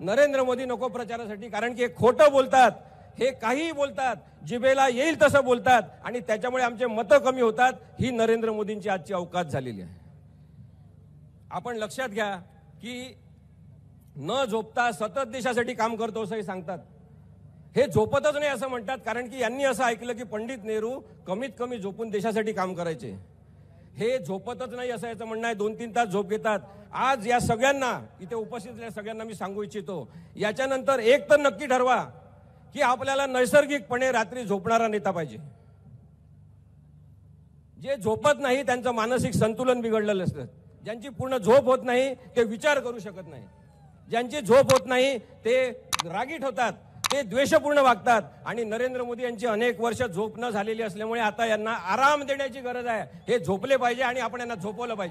नरेंद्र मोदी नको प्रचारासाठी, कारण की खोटं बोलतात, हे काहीही बोलतात, जिभेला येईल तसं बोलतात आणि त्याच्यामुळे आमचे मतं कमी होतात। ही नरेंद्र मोदींची आजची अवकात झालेली आहे। आपण लक्षात घ्या की न झोपता सतत देशासाठी काम करतो असंही सांगतात। हे झोपतच नाही असं म्हणतात, कारण की यांनी असं ऐकलं की पंडित नेहरू कमीत कमी झोपून देशासाठी काम करायचे। हे झोपतच नाही असं याचं म्हणणं आहे, 2-3 तास झोप घेतात। आज या सगळ्यांना इथे उपस्थित असलेल्या सगळ्यांना मी सांगू इच्छितो, याच्यानंतर एक तर नक्की ठरवा की आपल्याला नैसर्गिकपणे रात्री झोपणारा नेता पाहिजे। जे झोपत नाही त्यांचं मानसिक संतुलन बिघडलेलं असतं, ज्यांची पूर्ण झोप होत नाही ते विचार करू शकत नाही, ज्यांची झोप होत नाही ते रागीट होतात, ते द्वेषपूर्ण वागतात। आणि नरेंद्र मोदी यांची अनेक वर्ष झोप न झालेली असल्यामुळे आता यांना आराम देण्याची गरज आहे। हे झोपले पाहिजे आणि आपण यांना झोपवलं पाहिजे।